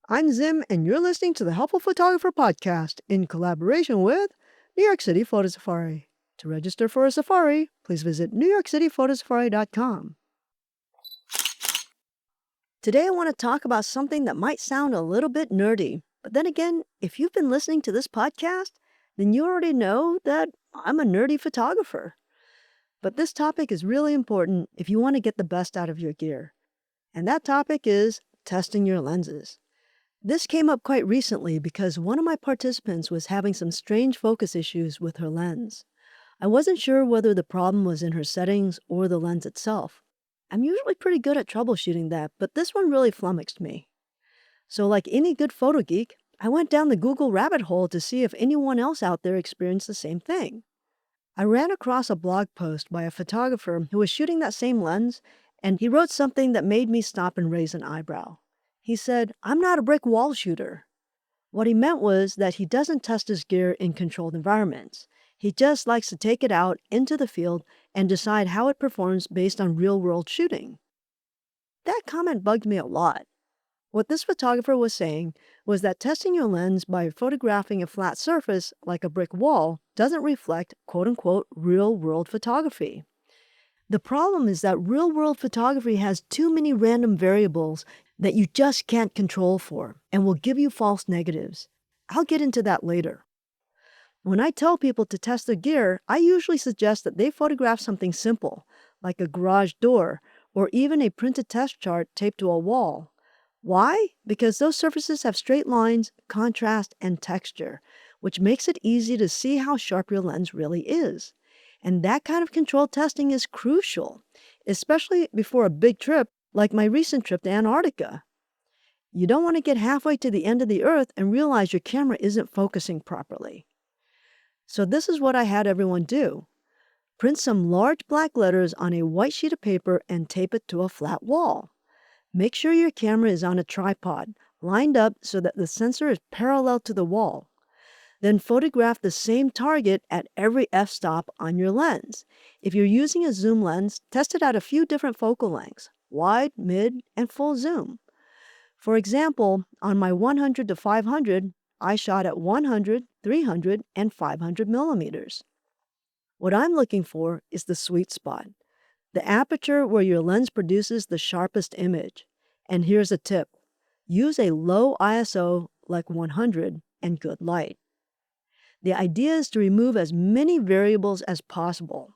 I'm Zim, and you're listening to the Helpful Photographer Podcast in collaboration with New York City Photo Safari. To register for a safari, please visit newyorkcityphotosafari.com. Today I want to talk about something that might sound a little bit nerdy, but then again, if you've been listening to this podcast, then you already know that I'm a nerdy photographer. But this topic is really important if you want to get the best out of your gear. And that topic is testing your lenses. This came up quite recently because one of my participants was having some strange focus issues with her lens. I wasn't sure whether the problem was in her settings or the lens itself. I'm usually pretty good at troubleshooting that, but this one really flummoxed me. So like any good photo geek, I went down the Google rabbit hole to see if anyone else out there experienced the same thing. I ran across a blog post by a photographer who was shooting that same lens, and he wrote something that made me stop and raise an eyebrow. He said, "I'm not a brick wall shooter." What he meant was that he doesn't test his gear in controlled environments. He just likes to take it out into the field and decide how it performs based on real-world shooting. That comment bugged me a lot. What this photographer was saying was that testing your lens by photographing a flat surface like a brick wall doesn't reflect quote-unquote real-world photography. The problem is that real-world photography has too many random variables that you just can't control for and will give you false negatives. I'll get into that later. When I tell people to test their gear, I usually suggest that they photograph something simple, like a garage door or even a printed test chart taped to a wall. Why? Because those surfaces have straight lines, contrast, and texture, which makes it easy to see how sharp your lens really is. And that kind of controlled testing is crucial, especially before a big trip like my recent trip to Antarctica. You don't want to get halfway to the end of the earth and realize your camera isn't focusing properly. So this is what I had everyone do. Print some large black letters on a white sheet of paper and tape it to a flat wall. Make sure your camera is on a tripod, lined up so that the sensor is parallel to the wall. Then photograph the same target at every f-stop on your lens. If you're using a zoom lens, test it at a few different focal lengths, wide, mid, and full zoom. For example, on my 100 to 500, I shot at 100, 300, and 500 millimeters. What I'm looking for is the sweet spot, the aperture where your lens produces the sharpest image. And here's a tip. Use a low ISO like 100 and good light. The idea is to remove as many variables as possible.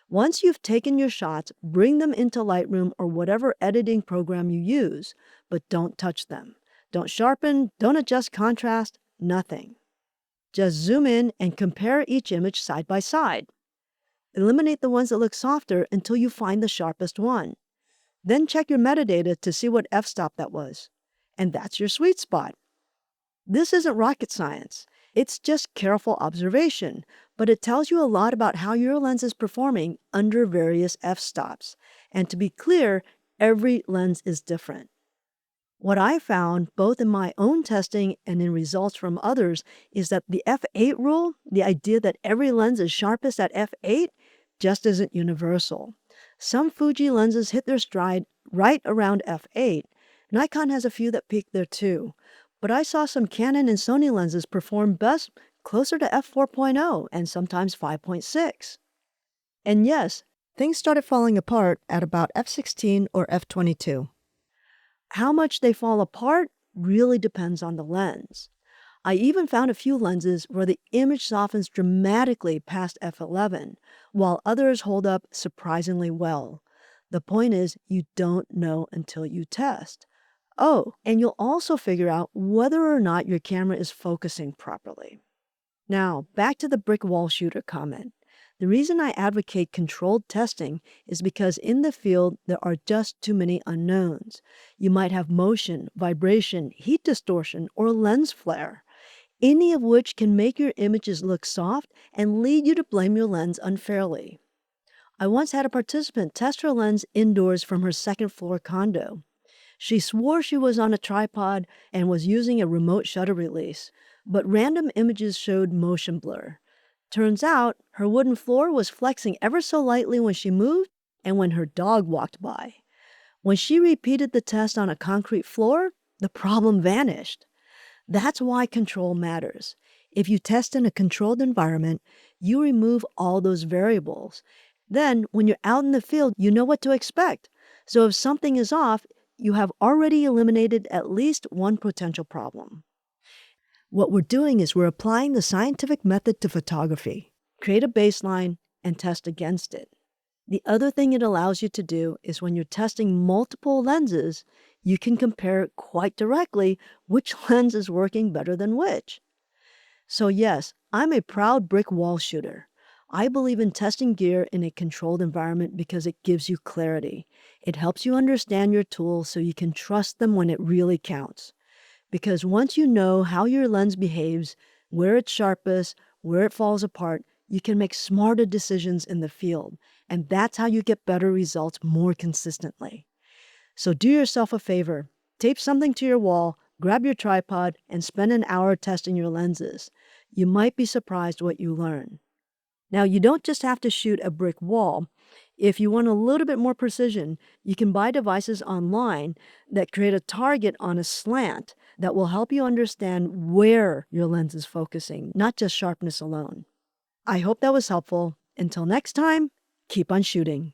Once you've taken your shots, bring them into Lightroom or whatever editing program you use, but don't touch them. Don't sharpen, don't adjust contrast, nothing. Just zoom in and compare each image side by side. Eliminate the ones that look softer until you find the sharpest one. Then check your metadata to see what f-stop that was. And that's your sweet spot. This isn't rocket science. It's just careful observation, but it tells you a lot about how your lens is performing under various f-stops. And to be clear, every lens is different. What I found, both in my own testing and in results from others, is that the f8 rule, the idea that every lens is sharpest at f8, just isn't universal. Some Fuji lenses hit their stride right around f8. Nikon has a few that peak there too. But I saw some Canon and Sony lenses perform best closer to f4.0 and sometimes 5.6. And yes, things started falling apart at about f16 or f22. How much they fall apart really depends on the lens. I even found a few lenses where the image softens dramatically past f11, while others hold up surprisingly well. The point is, you don't know until you test. Oh, and you'll also figure out whether or not your camera is focusing properly. Now, back to the brick wall shooter comment. The reason I advocate controlled testing is because in the field there are just too many unknowns. You might have motion, vibration, heat distortion, or lens flare, any of which can make your images look soft and lead you to blame your lens unfairly. I once had a participant test her lens indoors from her second-floor condo. She swore she was on a tripod and was using a remote shutter release, but random images showed motion blur. Turns out, her wooden floor was flexing ever so lightly when she moved and when her dog walked by. When she repeated the test on a concrete floor, the problem vanished. That's why control matters. If you test in a controlled environment, you remove all those variables. Then, when you're out in the field, you know what to expect. So if something is off, you have already eliminated at least one potential problem. What we're doing is we're applying the scientific method to photography. Create a baseline and test against it. The other thing it allows you to do is when you're testing multiple lenses, you can compare quite directly which lens is working better than which. So yes, I'm a proud brick wall shooter. I believe in testing gear in a controlled environment because it gives you clarity. It helps you understand your tools so you can trust them when it really counts. Because once you know how your lens behaves, where it's sharpest, where it falls apart, you can make smarter decisions in the field. And that's how you get better results more consistently. So do yourself a favor. Tape something to your wall, grab your tripod, and spend an hour testing your lenses. You might be surprised what you learn. Now, you don't just have to shoot a brick wall. If you want a little bit more precision, you can buy devices online that create a target on a slant that will help you understand where your lens is focusing, not just sharpness alone. I hope that was helpful. Until next time, keep on shooting.